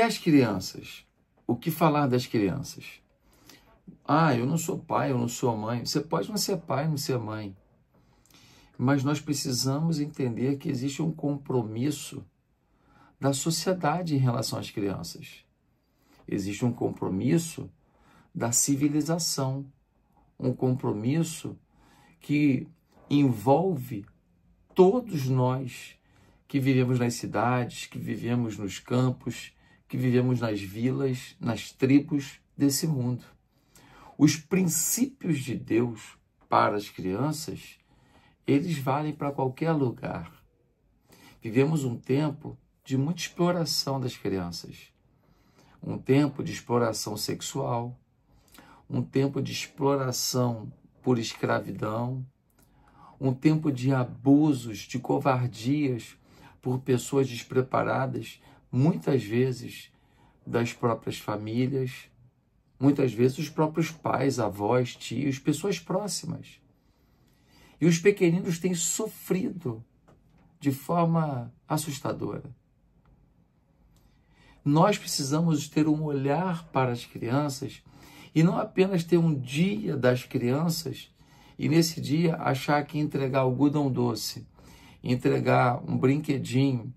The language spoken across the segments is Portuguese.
as crianças? O que falar das crianças? Ah, eu não sou pai, eu não sou mãe. Você pode não ser pai, não ser mãe. Mas nós precisamos entender que existe um compromisso da sociedade em relação às crianças. Existe um compromisso da civilização, um compromisso que envolve todos nós que vivemos nas cidades, que vivemos nos campos, que vivemos nas vilas, nas tribos desse mundo. Os princípios de Deus para as crianças, eles valem para qualquer lugar. Vivemos um tempo de muita exploração das crianças, um tempo de exploração sexual, um tempo de exploração por escravidão, um tempo de abusos, de covardias por pessoas despreparadas, muitas vezes das próprias famílias, muitas vezes os próprios pais, avós, tios, pessoas próximas. E os pequeninos têm sofrido de forma assustadora. Nós precisamos ter um olhar para as crianças e não apenas ter um dia das crianças e nesse dia achar que entregar algodão doce, entregar um brinquedinho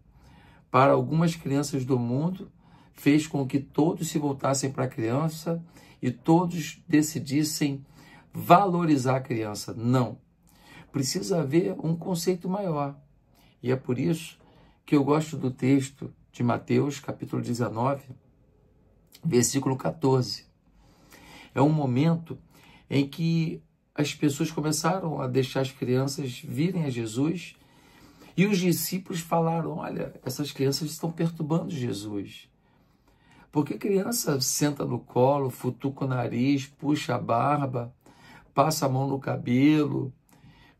para algumas crianças do mundo fez com que todos se voltassem para a criança e todos decidissem valorizar a criança. Não. Precisa haver um conceito maior. E é por isso que eu gosto do texto de Mateus, capítulo 19, versículo 14. É um momento em que as pessoas começaram a deixar as crianças virem a Jesus e os discípulos falaram, olha, essas crianças estão perturbando Jesus. Porque criança senta no colo, futuca o nariz, puxa a barba, passa a mão no cabelo,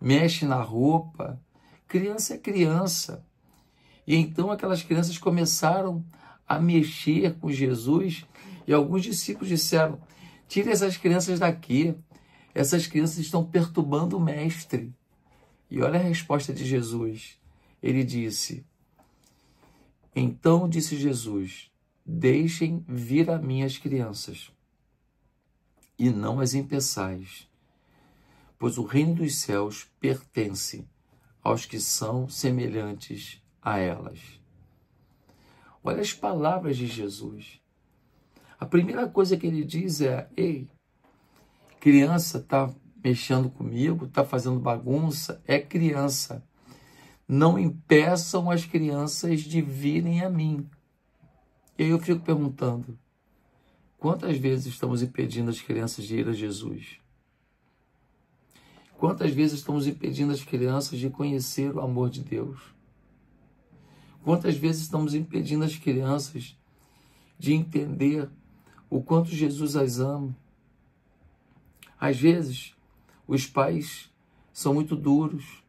mexe na roupa. Criança é criança. E então aquelas crianças começaram a mexer com Jesus e alguns discípulos disseram, tire essas crianças daqui, essas crianças estão perturbando o mestre. E olha a resposta de Jesus. Ele disse, então disse Jesus, deixem vir a mim as crianças e não as impeçais, pois o reino dos céus pertence aos que são semelhantes a elas. Olha as palavras de Jesus. A primeira coisa que ele diz é, ei, criança está mexendo comigo, está fazendo bagunça, é criança. Não impeçam as crianças de virem a mim. E aí eu fico perguntando, quantas vezes estamos impedindo as crianças de ir a Jesus? Quantas vezes estamos impedindo as crianças de conhecer o amor de Deus? Quantas vezes estamos impedindo as crianças de entender o quanto Jesus as ama? Às vezes, os pais são muito duros,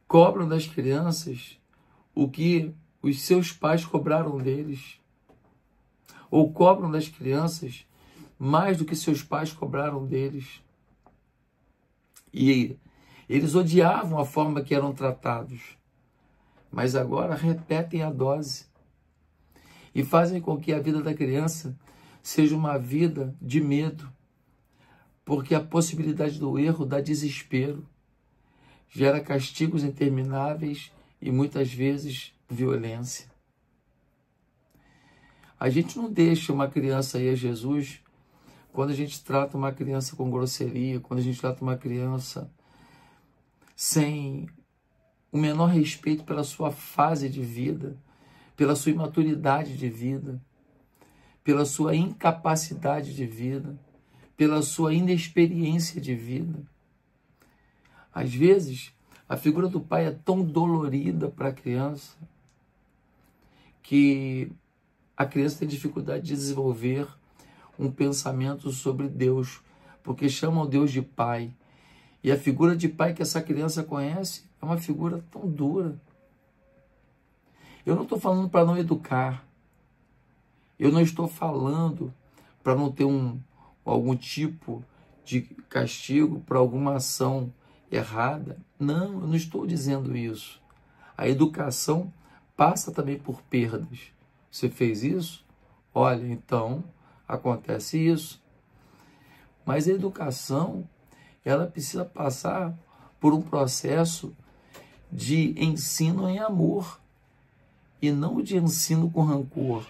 cobram das crianças o que os seus pais cobraram deles, ou cobram das crianças mais do que seus pais cobraram deles. E eles odiavam a forma que eram tratados, mas agora repetem a dose e fazem com que a vida da criança seja uma vida de medo, porque a possibilidade do erro dá desespero, gera castigos intermináveis e muitas vezes violência. A gente não deixa uma criança ir a Jesus quando a gente trata uma criança com grosseria, quando a gente trata uma criança sem o menor respeito pela sua fase de vida, pela sua imaturidade de vida, pela sua incapacidade de vida, pela sua inexperiência de vida. Às vezes, a figura do pai é tão dolorida para a criança que a criança tem dificuldade de desenvolver um pensamento sobre Deus, porque chamam o Deus de pai. E a figura de pai que essa criança conhece é uma figura tão dura. Eu não estou falando para não educar. Eu não estou falando para não ter algum tipo de castigo para alguma ação errada. Não, eu não estou dizendo isso. A educação passa também por perdas. Você fez isso? Olha, então acontece isso. Mas a educação, ela precisa passar por um processo de ensino em amor, e não de ensino com rancor,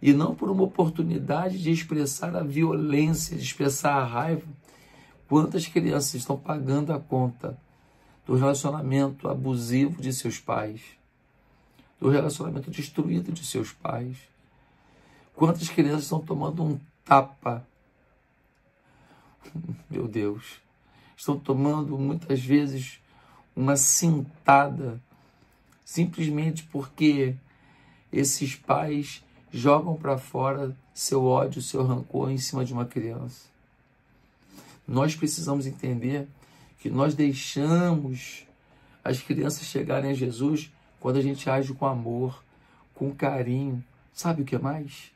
e não por uma oportunidade de expressar a violência, de expressar a raiva. Quantas crianças estão pagando a conta do relacionamento abusivo de seus pais, do relacionamento destruído de seus pais? Quantas crianças estão tomando um tapa? Meu Deus, estão tomando muitas vezes uma cintada, simplesmente porque esses pais jogam para fora seu ódio, seu rancor em cima de uma criança. Nós precisamos entender que nós deixamos as crianças chegarem a Jesus quando a gente age com amor, com carinho. Sabe o que mais?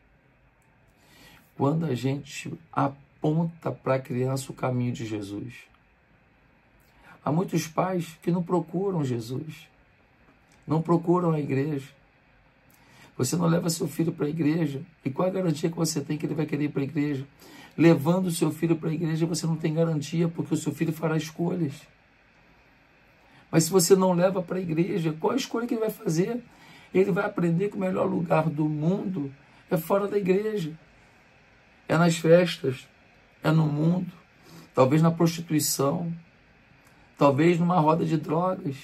Quando a gente aponta para a criança o caminho de Jesus. Há muitos pais que não procuram Jesus, não procuram a igreja. Você não leva seu filho para a igreja, e qual a garantia que você tem que ele vai querer ir para a igreja? Levando o seu filho para a igreja, você não tem garantia, porque o seu filho fará escolhas. Mas se você não leva para a igreja, qual a escolha que ele vai fazer? Ele vai aprender que o melhor lugar do mundo é fora da igreja. É nas festas, é no mundo, talvez na prostituição, talvez numa roda de drogas,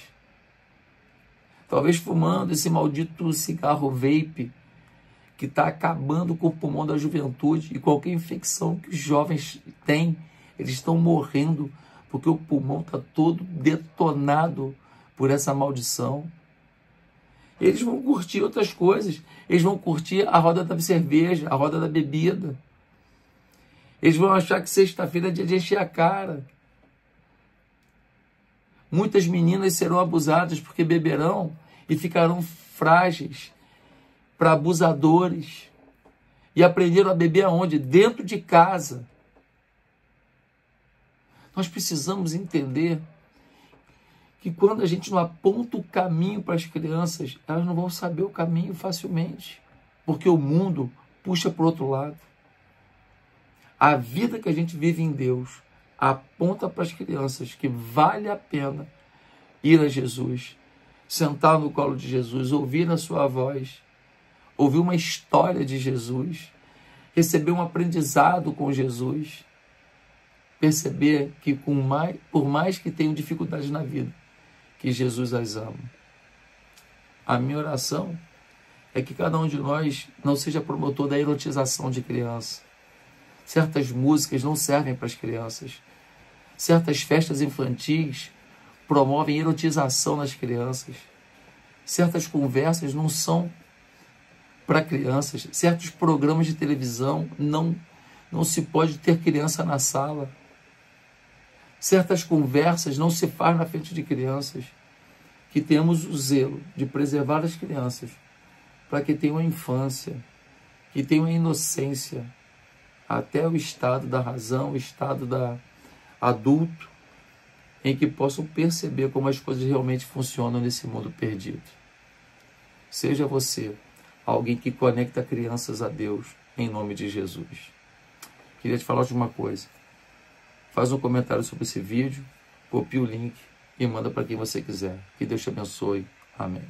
talvez fumando esse maldito cigarro vape que está acabando com o pulmão da juventude, e qualquer infecção que os jovens têm, eles estão morrendo porque o pulmão está todo detonado por essa maldição. Eles vão curtir outras coisas, eles vão curtir a roda da cerveja, a roda da bebida. Eles vão achar que sexta-feira é dia de encher a cara. Muitas meninas serão abusadas porque beberão e ficarão frágeis para abusadores. E aprenderam a beber aonde? Dentro de casa. Nós precisamos entender que quando a gente não aponta o caminho para as crianças, elas não vão saber o caminho facilmente, porque o mundo puxa para o outro lado. A vida que a gente vive em Deus aponta para as crianças que vale a pena ir a Jesus, sentar no colo de Jesus, ouvir a sua voz, ouvir uma história de Jesus, receber um aprendizado com Jesus, perceber que por mais que tenham dificuldades na vida, que Jesus as ama. A minha oração é que cada um de nós não seja promotor da erotização de criança. Certas músicas não servem para as crianças. Certas festas infantis promovem erotização nas crianças. Certas conversas não são para crianças. Certos programas de televisão não se pode ter criança na sala. Certas conversas não se faz na frente de crianças. Que temos o zelo de preservar as crianças para que tenham a infância, que tenham a inocência, até o estado da razão, o estado da adulto, em que possam perceber como as coisas realmente funcionam nesse mundo perdido. Seja você alguém que conecta crianças a Deus, em nome de Jesus. Queria te falar de uma coisa. Faz um comentário sobre esse vídeo, copia o link e manda para quem você quiser. Que Deus te abençoe. Amém.